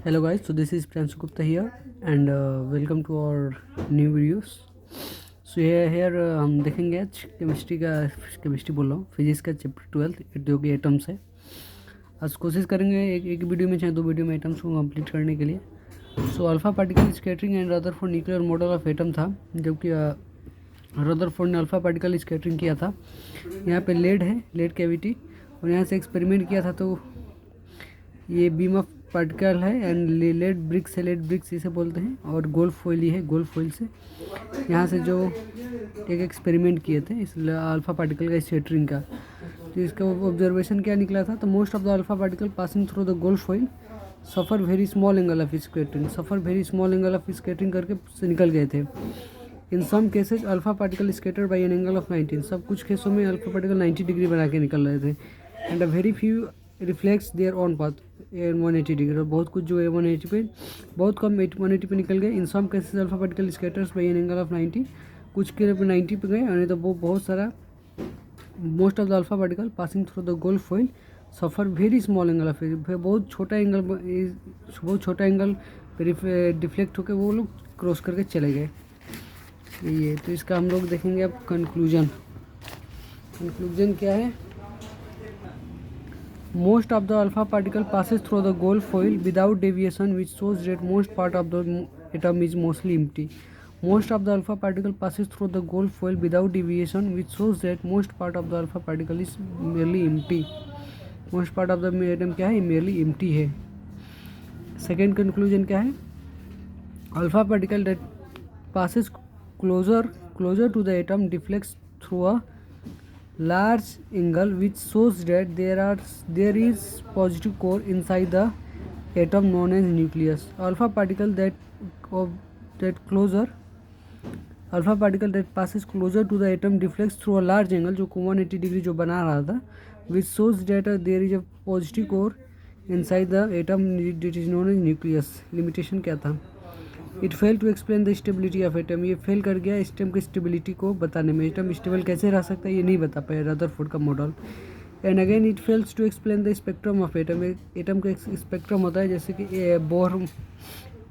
Hello guys, so this is Pransu Gupta here and welcome to our new videos. So here हम देखेंगे आज chemistry बोल रहा हूँ, फिजिक्स का चैप्टर 12 जो कि एटम्स है। आज कोशिश करेंगे एक वीडियो में चाहे दो वीडियो में एटम्स को कंप्लीट करने के लिए। So alpha particle scattering and Rutherford nuclear model of atom था, जबकि रदरफोर्ड ने अल्फा पार्टिकल स्कैटरिंग किया था। यहाँ पे लेड है, लेड कैविटी, और यहाँ से एक्सपेरिमेंट किया था। तो ये बीम ऑफ पार्टिकल है एंड लेड ब्रिक्स है, लेड ब्रिक्स इसे बोलते हैं, और गोल्ड फॉइल ही है, गोल्ड फॉइल से यहाँ से जो एक एक्सपेरिमेंट किए थे इस अल्फा पार्टिकल का स्कैटरिंग का। तो इसका ऑब्जर्वेशन क्या निकला था, तो most of the alpha particle passing through the gold foil suffer very small angle of scattering, suffer very small angle of scattering करके से निकल गए थे। In some cases alpha particle scatter by an angle of 19, सब कुछ केसों में alpha particle 90 degree बना के निकल रहे थे। And a very few reflects there on path 180 degree, और बहुत कुछ जो है 180 पे, बहुत कम 180 पे निकल गए। In some cases alpha particle scatters by an angle of 90, कुछ के 90 पे गए, और तो वो बहुत सारा most of the alpha particle passing through the gold foil suffer very small angle of, बहुत छोटा एंगल डिफ्लेक्ट होकर वो लोग क्रॉस करके चले गए। ये तो इसका हम लोग देखेंगे अब कंक्लूजन क्या है। Most of the alpha particle passes through the gold foil without deviation, which shows that most part of the atom is mostly empty. Most of the alpha particle passes through the gold foil without deviation, which shows that most part of the alpha particle is merely empty. Most part of the atom क्या है, merely empty है। Second conclusion क्या है, alpha particle that passes closer to the atom deflects through a large angle, which shows that there is positive core inside the atom known as nucleus. Alpha particle that passes closer to the atom deflects through a large angle, जो 180 degree जो बना रहा था, which shows that there is a positive core inside the atom that is known as nucleus. Limitation क्या था, it fail to explain the stability of atom, ये fail कर गया एटम की स्टेबिलिटी को बताने में। एटम स्टेबल कैसे रह सकता है ये नहीं बता पाया रदरफोर्ड का model. And again it fails to explain the spectrum of atom, atom का एक स्पेक्ट्रम होता है, जैसे कि बोर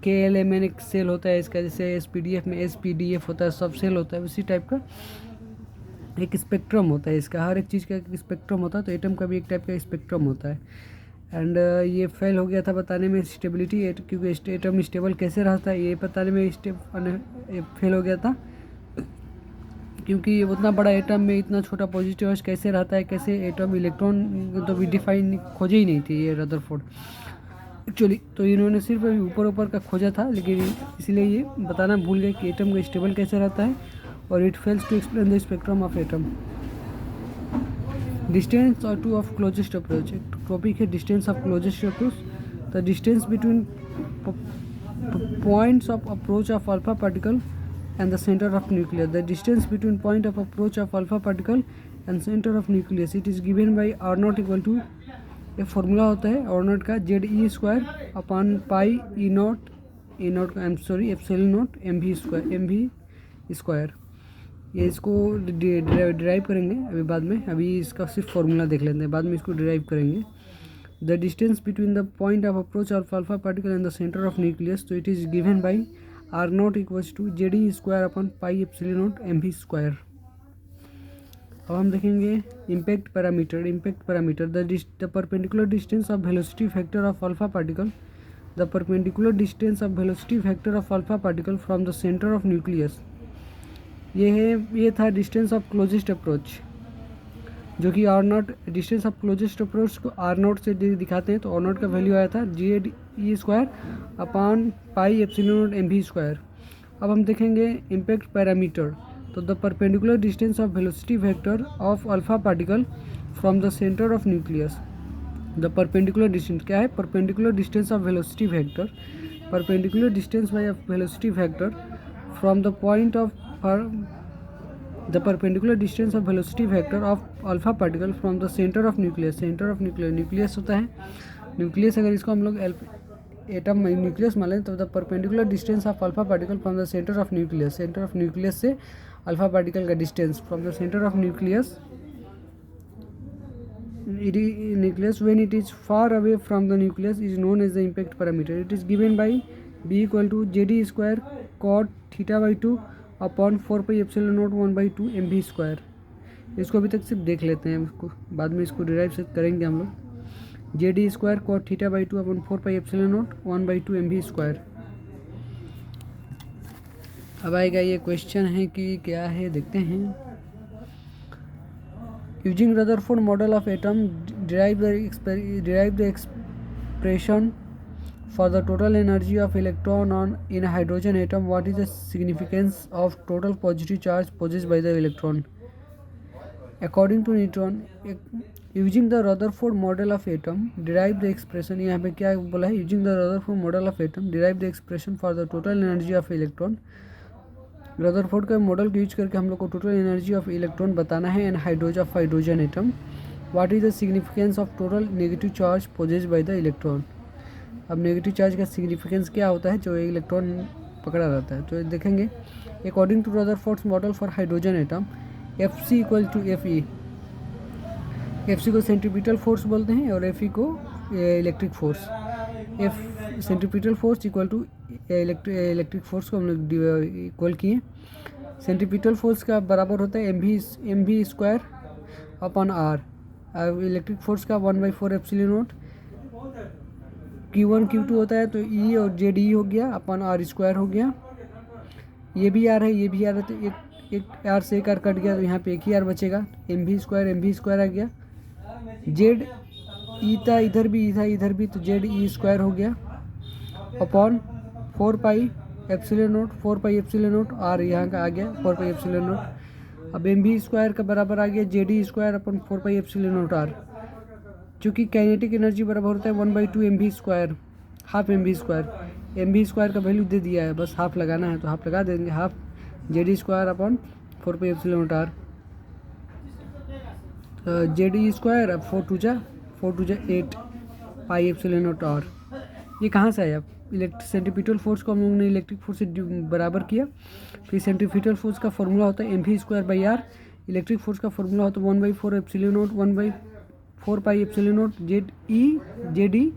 KLMN एक सेल होता है इसका, जैसे SPDF में SPDF होता है, सब सेल होता है, उसी टाइप का एक स्पेक्ट्रम होता है इसका, हर एक चीज़ का एक स्पेक्ट्रम होता है। तो एटम का भी एक टाइप का स्पेक्ट्रम होता है। एंड ये फेल हो गया था बताने में स्टेबिलिटी, क्योंकि एटम स्टेबल कैसे रहता है ये बताने में फेल हो गया था, क्योंकि उतना बड़ा एटम में इतना छोटा पॉजिटिव चार्ज कैसे रहता है, कैसे एटम इलेक्ट्रॉन तो भी डिफाइन खोजे ही नहीं थे ये रदरफोर्ड एक्चुअली। तो इन्होंने सिर्फ अभी ऊपर का खोजा था, लेकिन इसलिए ये बताना भूल गए कि एटम का स्टेबल कैसे रहता है। और it fails to explain the spectrum of atom. Distance और टू ऑफ क्लोजेस्ट अप्रोच, एक टॉपिक है distance of closest approach. The distance between points of approach of alpha particle and the centre of nucleus, the distance between point of approach of alpha particle and centre of nucleus, it is given by R0 equal to, एक formula होता है R0 का, ZE² upon pi epsilon not MV square. ये इसको derive करेंगे अभी बाद में, अभी इसका सिर्फ फॉर्मूला देख लेते हैं, बाद में इसको डिराइव करेंगे। The distance between the point of approach of alpha particle and the centre of nucleus, तो it is given by R0 equals to ZE² upon pi epsilon not MV square. अब हम देखेंगे impact parameter. The perpendicular distance of velocity factor of alpha particle, the perpendicular distance of velocity factor of alpha particle from the centre of nucleus, ये था distance of closest approach, जो कि R0 distance of closest approach को R0 से दिखाते हैं। तो R0 का वैल्यू आया था ZE² upon pi epsilon not MV square. अब हम देखेंगे इम्पैक्ट पैरामीटर। तो the perpendicular distance of velocity vector of alpha particle from the centre of nucleus, the perpendicular distance क्या है, perpendicular distance of velocity vector, perpendicular distance by velocity vector from the point of the perpendicular distance of velocity vector of alpha particle from the center of nucleus, nucleus होता है, nucleus अगर इसको हम लोग atom nucleus मान लें, तो the perpendicular distance of alpha particle from the centre of nucleus से अल्फा पार्टिकल का distance from the centre of nucleus nucleus when it is far away from the nucleus is known as the impact parameter. It is given by B equal to JD square cot theta by 2 upon 4 pi epsilon naught 1/2 mv square. इसको अभी तक सिर्फ देख लेते हैं, इसको बाद में इसको डिराइव से करेंगे हम लोग. JD square cot theta by 2 upon 4 pi epsilon naught 1/2 mv square. अब आएगा ये क्वेश्चन है कि क्या है, देखते हैं. Using Rutherford model of atom, derive the expression for the total energy of electron in a hydrogen atom. What is the significance of total positive charge possessed by the electron? According to Newton, using the Rutherford model of atom, derive the expression. यहाँ पे क्या बोला है? Using the Rutherford model of atom, derive the expression for the total energy of electron. Rutherford का model को use करके हम लोग को टोटल एनर्जी ऑफ इलेक्ट्रॉन बताना है and hydrogen atom. What is the significance of total negative charge possessed by the electron. अब negative charge का सिग्निफिकेंस क्या होता है जो इलेक्ट्रॉन पकड़ा रहता है, तो देखेंगे. According to Rutherford's model for hydrogen atom, FC equal to FE. FC को सेंट्रीपिटल फोर्स बोलते हैं और FE को electric force. Centripetal force equal to electric force को हम लोग इक्वल किए. सेंट्रीपिटल फोर्स का बराबर होता है mv square upon r. Electric force का 1/4 एप्सिलॉन नॉट. Q1 Q2 होता है तो E और JD हो गया अपॉन r स्क्वायर हो गया. ये भी r है, ये भी r है, तो एक r से एक r कट गया तो यहाँ पे एक ही r बचेगा. mv स्क्वायर आ गया. Z E था, इधर भी E था, इधर भी, तो ZE स्क्वायर हो गया upon 4 pi epsilon naught r यहाँ का आ गया 4 पाई एप्सिलॉन नोट. अब mv स्क्वायर का बराबर आ गया JD square upon 4 pi epsilon naught r. चूँकि काइनेटिक एनर्जी बराबर होता है 1/2 mv square, half mv square. mv square का वैल्यू दे दिया है, बस हाफ लगाना है तो हाफ लगा देंगे. Half JD square upon 4 pi epsilon naught r. JD square, अब 4 टू जा 8 पाई एप्सिलॉन नोट r. ये कहाँ से आया? सेंट्रीपिटल फोर्स को हम लोगों ने इलेक्ट्रिक फोर्स से बराबर किया. फिर सेंट्रीपिटल फोर्स का फॉर्मूला होता है mv square by r. Electric force का फॉर्मूला होता है 1/4 epsilon naught 1/4 pi epsilon note JD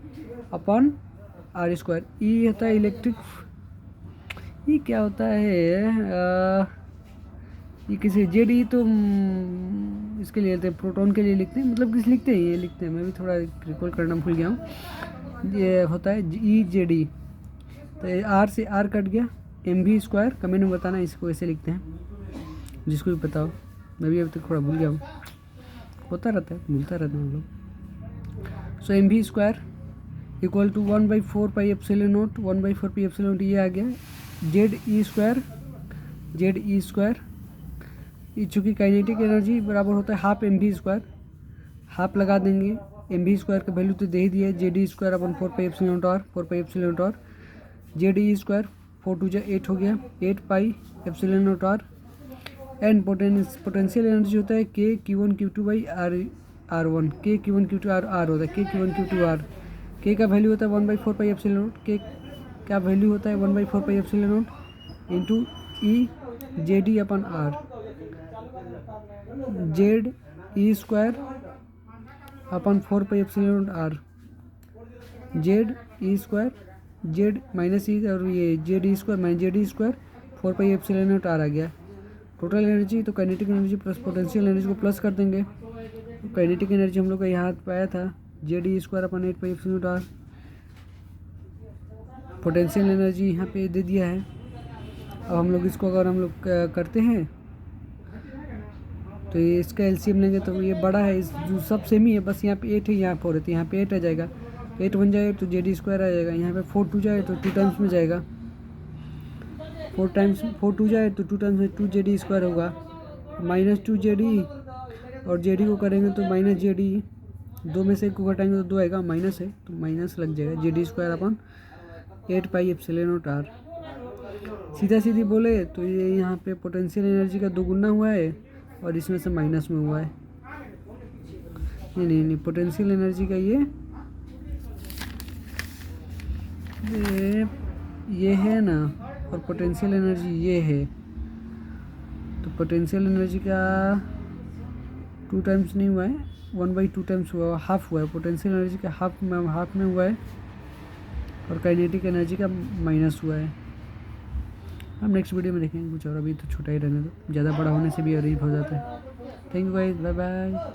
upon r square. E होता है इलेक्ट्रिक, ये क्या होता है, ये किसी JD तो इसके लिए लिखते हैं, प्रोटॉन के लिए लिखते हैं, मतलब किस लिखते हैं, ये लिखते हैं, मैं भी थोड़ा रिकॉल करना भूल गया हूँ. ये होता है EJD, तो R से R कट गया. mv स्क्वायर कमेंट में बताना इसको ऐसे लिखते हैं, जिसको भी बताओ. मैं भी अभी तक थोड़ा भूल गया हूँ, होता रहता है, भूलता रहता है हम लोग. So mv square equal to 1/4 pi epsilon naught 1/4 pi epsilon naught, ये आ गया. ZE स्क्वायर चूँकि काइनेटिक एनर्जी बराबर होता है हाफ mv स्क्वायर, हाफ लगा देंगे. mv स्क्वायर का वैल्यू तो दे ही दिया है, JD square upon 4 pi epsilon naught r, 4 pi epsilon naught r. JD square 4 टू जा 8 हो गया, 8 pi epsilon naught r. And potential energy होता है K Q1 Q2 by R1. K Q1 Q2 R होता है, K Q1 Q2 R. K का value होता है 1/4 पाई एप्सिलॉन नोट. K का वैल्यू होता है 1/4 pi epsilon note into E JD अपन R. ZE square upon 4 pi epsilon naught R. ZE square Z minus E और ये JD square minus JD square 4 pi epsilon naught R आ गया. Total energy तो kinetic energy plus potential energy को plus कर देंगे. तो kinetic energy हम लोग का यहाँ पाया था JD स्क्वायर अपन 8 pi epsilon naught R. Potential energy यहाँ पे दे दिया है. अब हम लोग इसको अगर हम लोग करते हैं तो ये इसका LCM लेंगे तो ये बड़ा है, इस जो सब सेम ही है, बस यहाँ पे 8 है, यहाँ 4 है, तो यहाँ पे 8 आ जाएगा. 8 बन जाए तो JD स्क्वायर आ जाएगा. यहाँ पे 4 टू जाए तो 2 टाइम्स में जाएगा. 4 टू जाए तो 2 टाइम्स में 2 JD स्क्वायर होगा. -2 JD और JD को करेंगे तो माइनस JD, 2 में से 1 को घटाएंगे तो 2 आएगा, माइनस है तो माइनस लग जाएगा. JD स्क्वायर अपन 8 पाई एप्सिलॉन नोट r. सीधा सीधी बोले तो ये यहाँ पे पोटेंशियल एनर्जी का 2 गुना हुआ है और इसमें से माइनस में हुआ है. नहीं पोटेंशियल एनर्जी का ये है ना, और पोटेंशियल एनर्जी ये है, तो पोटेंशियल एनर्जी का 2 टाइम्स नहीं हुआ है, 1/2 टाइम्स हुआ, हाफ हुआ है। पोटेंशियल एनर्जी का हाफ में हुआ है और काइनेटिक एनर्जी का माइनस हुआ है। हम नेक्स्ट वीडियो में देखेंगे कुछ और, अभी तो छोटा ही रहने दो, ज़्यादा बड़ा होने से भी अजीब हो जाता है। Thank you guys, bye bye.